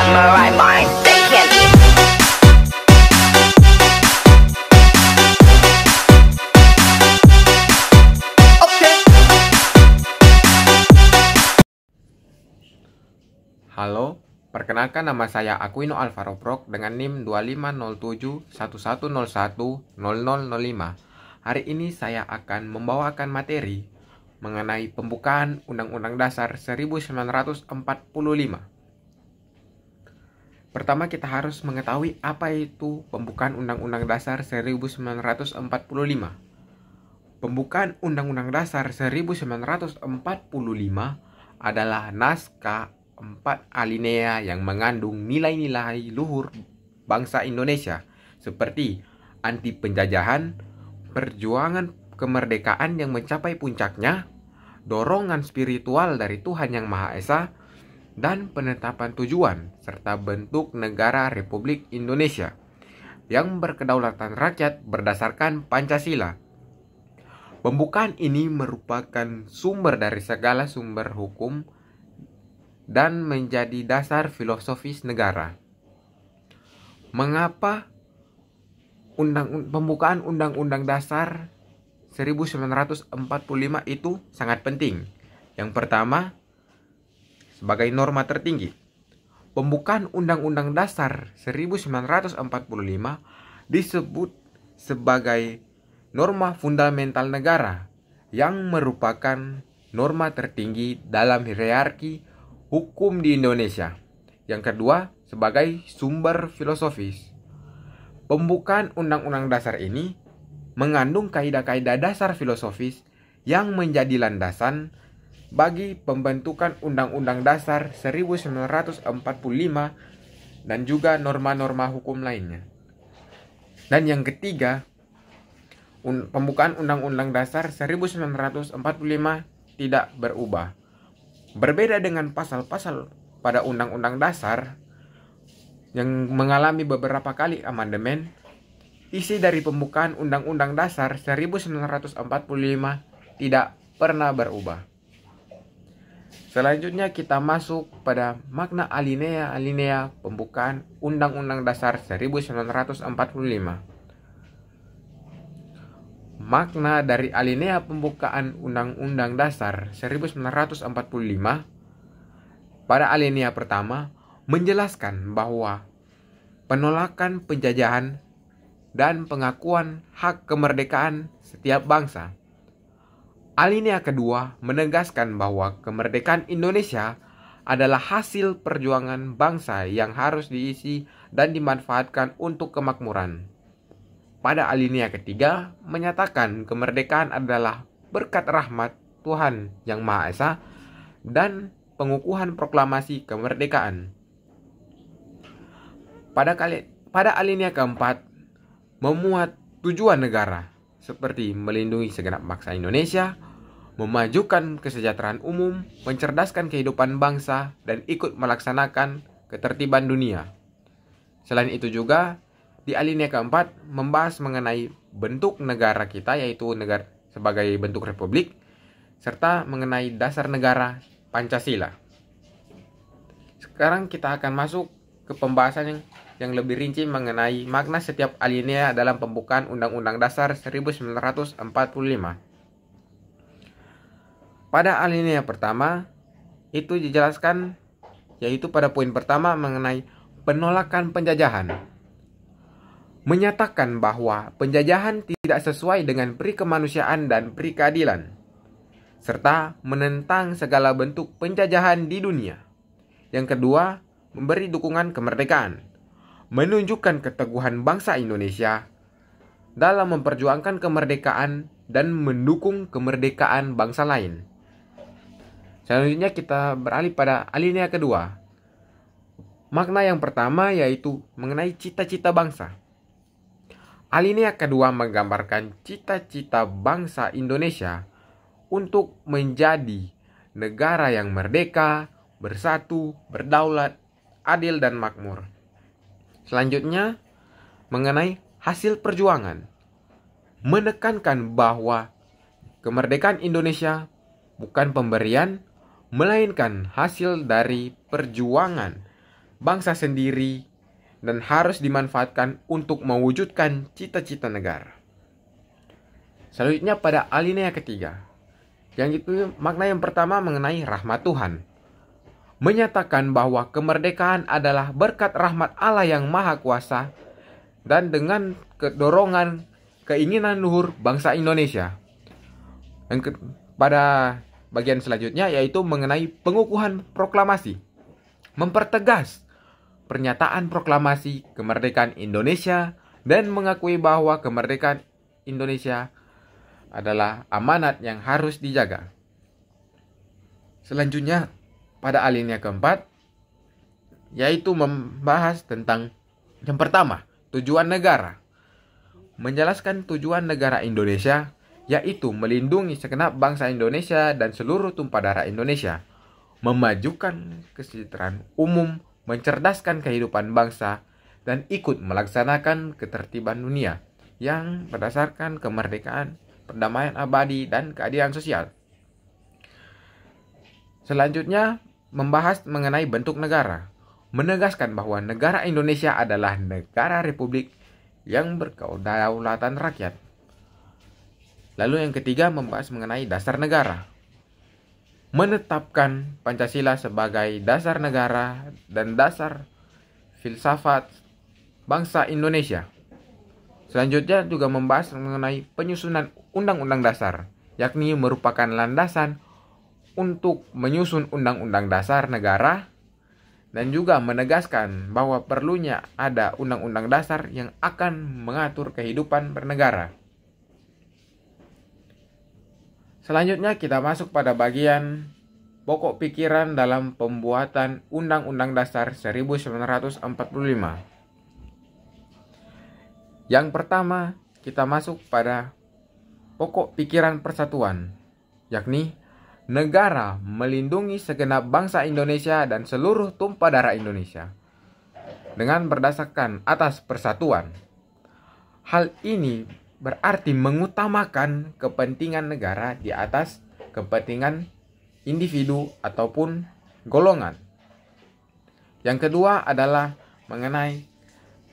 my right mind. They can't. Halo, perkenalkan nama saya Aquino Alvaro Prok dengan NIM 250711010005. Hari ini saya akan membawakan materi mengenai pembukaan Undang-Undang Dasar 1945. Pertama kita harus mengetahui apa itu pembukaan Undang-Undang Dasar 1945. Pembukaan Undang-Undang Dasar 1945 adalah naskah 4 alinea yang mengandung nilai-nilai luhur bangsa Indonesia seperti anti penjajahan, perjuangan kemerdekaan yang mencapai puncaknya, dorongan spiritual dari Tuhan Yang Maha Esa, dan penetapan tujuan serta bentuk negara Republik Indonesia yang berkedaulatan rakyat berdasarkan Pancasila. Pembukaan ini merupakan sumber dari segala sumber hukum dan menjadi dasar filosofis negara. Mengapa pembukaan Undang-Undang Dasar 1945 itu sangat penting? Yang pertama, sebagai norma tertinggi, pembukaan Undang-Undang Dasar 1945 disebut sebagai norma fundamental negara yang merupakan norma tertinggi dalam hierarki hukum di Indonesia. Yang kedua, sebagai sumber filosofis. Pembukaan Undang-Undang Dasar ini mengandung kaidah-kaidah dasar filosofis yang menjadi landasan bagi pembentukan Undang-Undang Dasar 1945 dan juga norma-norma hukum lainnya. Dan yang ketiga, pembukaan Undang-Undang Dasar 1945 tidak berubah. Berbeda dengan pasal-pasal pada Undang-Undang Dasar yang mengalami beberapa kali amandemen, isi dari pembukaan Undang-Undang Dasar 1945 tidak pernah berubah. Selanjutnya kita masuk pada makna alinea-alinea pembukaan Undang-Undang Dasar 1945. Makna dari alinea pembukaan Undang-Undang Dasar 1945 pada alinea pertama menjelaskan bahwa penolakan penjajahan dan pengakuan hak kemerdekaan setiap bangsa. Alinea kedua menegaskan bahwa kemerdekaan Indonesia adalah hasil perjuangan bangsa yang harus diisi dan dimanfaatkan untuk kemakmuran. Pada alinea ketiga menyatakan kemerdekaan adalah berkat rahmat Tuhan Yang Maha Esa dan pengukuhan proklamasi kemerdekaan. Pada alinea keempat memuat tujuan negara seperti melindungi segenap bangsa Indonesia, memajukan kesejahteraan umum, mencerdaskan kehidupan bangsa, dan ikut melaksanakan ketertiban dunia. Selain itu juga di alinea keempat membahas mengenai bentuk negara kita, yaitu negara sebagai bentuk republik, serta mengenai dasar negara Pancasila. Sekarang kita akan masuk ke pembahasan yang lebih rinci mengenai makna setiap alinea dalam pembukaan Undang-Undang Dasar 1945. Pada alinea pertama itu dijelaskan, yaitu pada poin pertama mengenai penolakan penjajahan. Menyatakan bahwa penjajahan tidak sesuai dengan pri kemanusiaan dan pri keadilan, serta menentang segala bentuk penjajahan di dunia. Yang kedua, memberi dukungan kemerdekaan, menunjukkan keteguhan bangsa Indonesia dalam memperjuangkan kemerdekaan dan mendukung kemerdekaan bangsa lain. Selanjutnya kita beralih pada alinea kedua. Makna yang pertama yaitu mengenai cita-cita bangsa. Alinea kedua menggambarkan cita-cita bangsa Indonesia untuk menjadi negara yang merdeka, bersatu, berdaulat, adil, dan makmur. Selanjutnya, mengenai hasil perjuangan. Menekankan bahwa kemerdekaan Indonesia bukan pemberian, melainkan hasil dari perjuangan bangsa sendiri dan harus dimanfaatkan untuk mewujudkan cita-cita negara. Selanjutnya pada alinea ketiga, yang itu makna yang pertama mengenai rahmat Tuhan, menyatakan bahwa kemerdekaan adalah berkat rahmat Allah yang Maha Kuasa dan dengan kedorongan keinginan luhur bangsa Indonesia. Pada bagian selanjutnya yaitu mengenai pengukuhan proklamasi, mempertegas pernyataan proklamasi kemerdekaan Indonesia dan mengakui bahwa kemerdekaan Indonesia adalah amanat yang harus dijaga. Selanjutnya pada alinea keempat yaitu membahas tentang yang pertama, tujuan negara. Menjelaskan tujuan negara Indonesia yaitu melindungi segenap bangsa Indonesia dan seluruh tumpah darah Indonesia, memajukan kesejahteraan umum, mencerdaskan kehidupan bangsa, dan ikut melaksanakan ketertiban dunia yang berdasarkan kemerdekaan, perdamaian abadi, dan keadilan sosial. Selanjutnya, membahas mengenai bentuk negara, menegaskan bahwa negara Indonesia adalah negara republik yang berkedaulatan rakyat. Lalu yang ketiga, membahas mengenai dasar negara, menetapkan Pancasila sebagai dasar negara dan dasar filsafat bangsa Indonesia. Selanjutnya juga membahas mengenai penyusunan Undang-Undang Dasar, yakni merupakan landasan untuk menyusun Undang-Undang Dasar negara dan juga menegaskan bahwa perlunya ada Undang-Undang Dasar yang akan mengatur kehidupan bernegara. Selanjutnya kita masuk pada bagian pokok pikiran dalam pembuatan Undang-Undang Dasar 1945. Yang pertama, kita masuk pada pokok pikiran persatuan, yakni negara melindungi segenap bangsa Indonesia dan seluruh tumpah darah Indonesia dengan berdasarkan atas persatuan. Hal ini berarti mengutamakan kepentingan negara di atas kepentingan individu ataupun golongan. Yang kedua adalah mengenai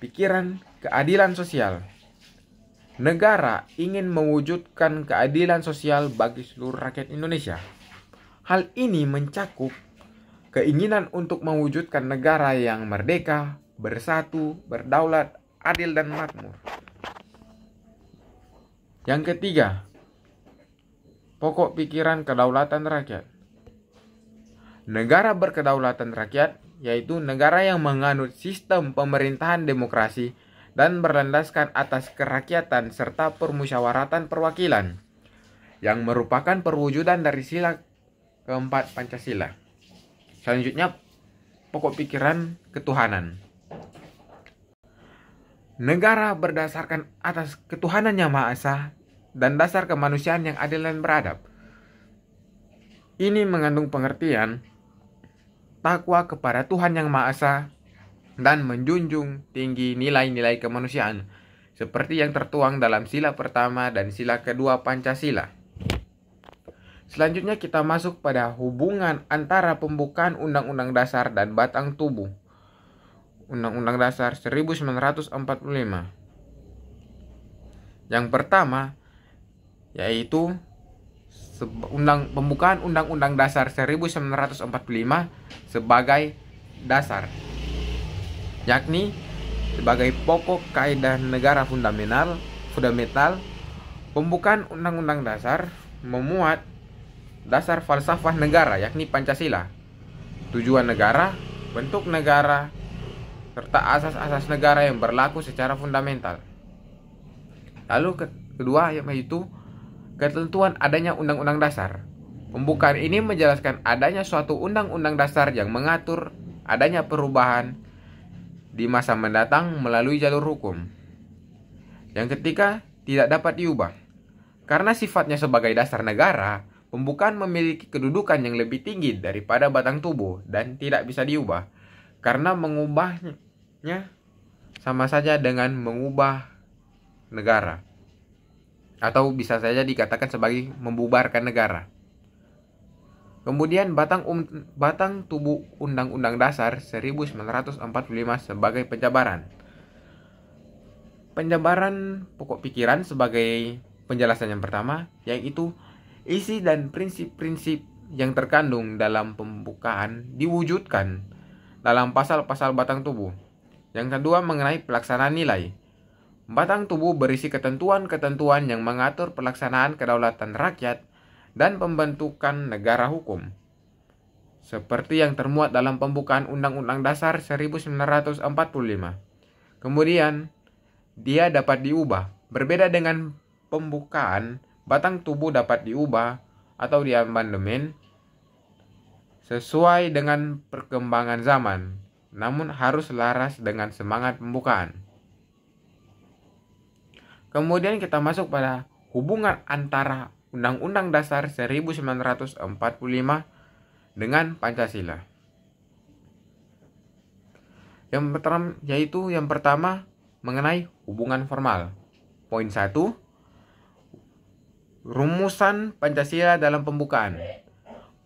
pikiran keadilan sosial. Negara ingin mewujudkan keadilan sosial bagi seluruh rakyat Indonesia. Hal ini mencakup keinginan untuk mewujudkan negara yang merdeka, bersatu, berdaulat, adil, dan makmur. Yang ketiga, pokok pikiran kedaulatan rakyat. Negara berkedaulatan rakyat yaitu negara yang menganut sistem pemerintahan demokrasi dan berlandaskan atas kerakyatan serta permusyawaratan perwakilan yang merupakan perwujudan dari sila keempat Pancasila. Selanjutnya, pokok pikiran ketuhanan. Negara berdasarkan atas ketuhanan yang Maha Esa dan dasar kemanusiaan yang adil dan beradab. Ini mengandung pengertian takwa kepada Tuhan yang Maha Esa dan menjunjung tinggi nilai-nilai kemanusiaan seperti yang tertuang dalam sila pertama dan sila kedua Pancasila. Selanjutnya kita masuk pada hubungan antara pembukaan Undang-Undang Dasar dan batang tubuh Undang-Undang Dasar 1945. Yang pertama yaitu pembukaan Undang-Undang Dasar 1945 sebagai dasar, yakni sebagai pokok kaidah negara fundamental. Pembukaan Undang-Undang Dasar memuat dasar falsafah negara, yakni Pancasila, tujuan negara, bentuk negara, serta asas-asas negara yang berlaku secara fundamental. Lalu kedua yaitu ketentuan adanya Undang-Undang Dasar. Pembukaan ini menjelaskan adanya suatu Undang-Undang Dasar yang mengatur adanya perubahan di masa mendatang melalui jalur hukum. Yang ketiga, tidak dapat diubah. Karena sifatnya sebagai dasar negara, pembukaan memiliki kedudukan yang lebih tinggi daripada batang tubuh dan tidak bisa diubah. Karena mengubahnya sama saja dengan mengubah negara, atau bisa saja dikatakan sebagai membubarkan negara. Kemudian batang tubuh Undang-Undang Dasar 1945 sebagai penjabaran. Penjabaran pokok pikiran sebagai penjelasan yang pertama, yaitu isi dan prinsip-prinsip yang terkandung dalam pembukaan diwujudkan dalam pasal-pasal batang tubuh. Yang kedua mengenai pelaksanaan nilai. Batang tubuh berisi ketentuan-ketentuan yang mengatur pelaksanaan kedaulatan rakyat dan pembentukan negara hukum, seperti yang termuat dalam pembukaan Undang-Undang Dasar 1945. Kemudian, dia dapat diubah. Berbeda dengan pembukaan, batang tubuh dapat diubah atau diamandemen sesuai dengan perkembangan zaman, namun harus selaras dengan semangat pembukaan. Kemudian kita masuk pada hubungan antara Undang-Undang Dasar 1945 dengan Pancasila. Yang pertama mengenai hubungan formal. Poin 1, rumusan Pancasila dalam pembukaan.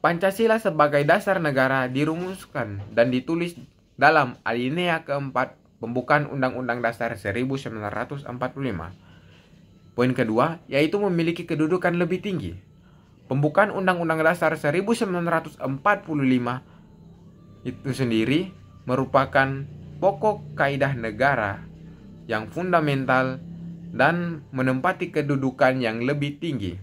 Pancasila sebagai dasar negara dirumuskan dan ditulis dalam alinea keempat pembukaan Undang-Undang Dasar 1945. Poin kedua, yaitu memiliki kedudukan lebih tinggi. Pembukaan Undang-Undang Dasar 1945 itu sendiri merupakan pokok kaidah negara yang fundamental dan menempati kedudukan yang lebih tinggi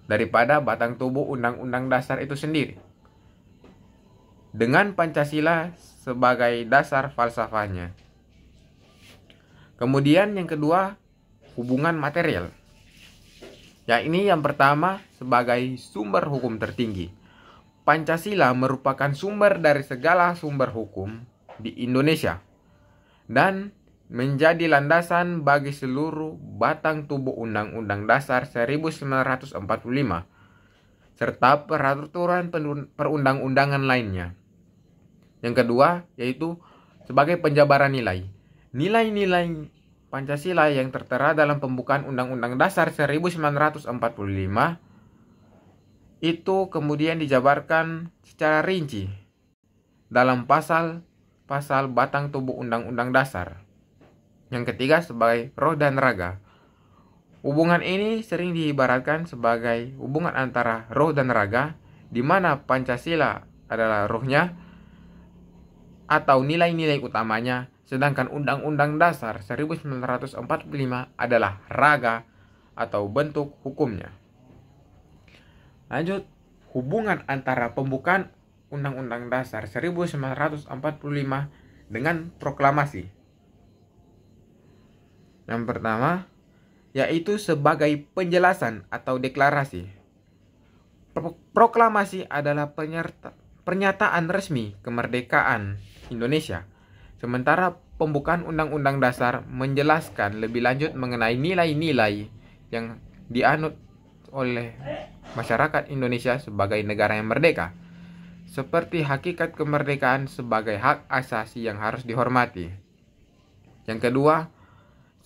daripada batang tubuh Undang-Undang Dasar itu sendiri, dengan Pancasila sebagai dasar falsafahnya. Kemudian yang kedua, hubungan material. Ya, ini yang pertama sebagai sumber hukum tertinggi. Pancasila merupakan sumber dari segala sumber hukum di Indonesia dan menjadi landasan bagi seluruh batang tubuh Undang-Undang Dasar 1945 serta peraturan perundang-undangan lainnya. Yang kedua, yaitu sebagai penjabaran nilai. Nilai-nilai Pancasila yang tertera dalam pembukaan Undang-Undang Dasar 1945 itu kemudian dijabarkan secara rinci dalam pasal-pasal batang tubuh Undang-Undang Dasar. Yang ketiga sebagai roh dan raga. Hubungan ini sering diibaratkan sebagai hubungan antara roh dan raga, di mana Pancasila adalah rohnya atau nilai-nilai utamanya, sedangkan Undang-Undang Dasar 1945 adalah raga atau bentuk hukumnya. Lanjut, hubungan antara pembukaan Undang-Undang Dasar 1945 dengan proklamasi. Yang pertama, yaitu sebagai penjelasan atau deklarasi. Proklamasi adalah pernyataan resmi kemerdekaan Indonesia. Sementara pembukaan Undang-Undang Dasar menjelaskan lebih lanjut mengenai nilai-nilai yang dianut oleh masyarakat Indonesia sebagai negara yang merdeka, seperti hakikat kemerdekaan sebagai hak asasi yang harus dihormati. Yang kedua,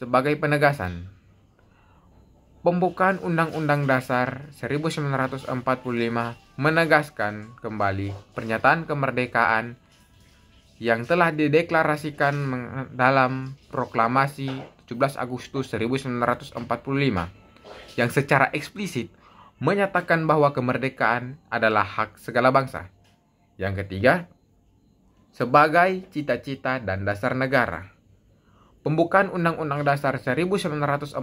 sebagai penegasan. Pembukaan Undang-Undang Dasar 1945 menegaskan kembali pernyataan kemerdekaan yang telah dideklarasikan dalam Proklamasi 17 Agustus 1945 yang secara eksplisit menyatakan bahwa kemerdekaan adalah hak segala bangsa. Yang ketiga, sebagai cita-cita dan dasar negara. Pembukaan Undang-Undang Dasar 1945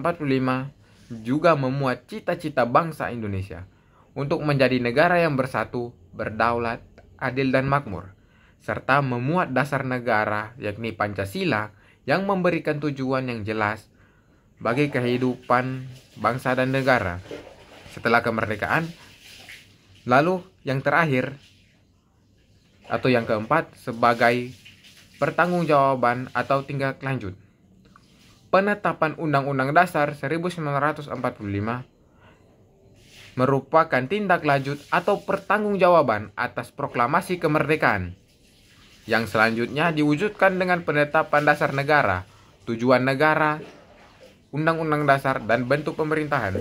juga memuat cita-cita bangsa Indonesia untuk menjadi negara yang bersatu, berdaulat, adil dan makmur, serta memuat dasar negara yakni Pancasila yang memberikan tujuan yang jelas bagi kehidupan bangsa dan negara setelah kemerdekaan. Lalu yang terakhir atau yang keempat sebagai pertanggungjawaban atau tindak lanjut. Penetapan Undang-Undang Dasar 1945 merupakan tindak lanjut atau pertanggungjawaban atas proklamasi kemerdekaan yang selanjutnya diwujudkan dengan penetapan dasar negara, tujuan negara, Undang-Undang Dasar, dan bentuk pemerintahan.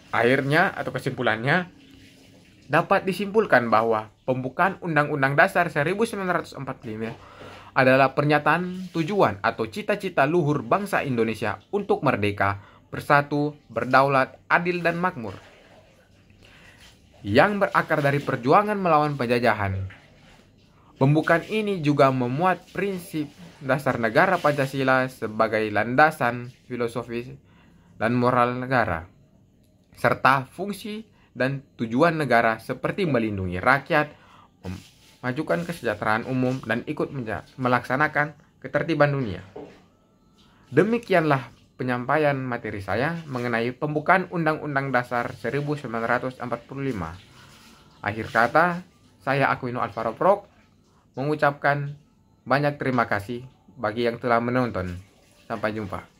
Akhirnya atau kesimpulannya, dapat disimpulkan bahwa pembukaan Undang-Undang Dasar 1945 adalah pernyataan tujuan atau cita-cita luhur bangsa Indonesia untuk merdeka, bersatu, berdaulat, adil, dan makmur, yang berakar dari perjuangan melawan penjajahan. Pembukaan ini juga memuat prinsip dasar negara Pancasila sebagai landasan filosofis dan moral negara, serta fungsi dan tujuan negara seperti melindungi rakyat, memajukan kesejahteraan umum, dan ikut melaksanakan ketertiban dunia. Demikianlah penyampaian materi saya mengenai pembukaan Undang-Undang Dasar 1945. Akhir kata, saya Aquino Alvaro Prok mengucapkan banyak terima kasih bagi yang telah menonton. Sampai jumpa.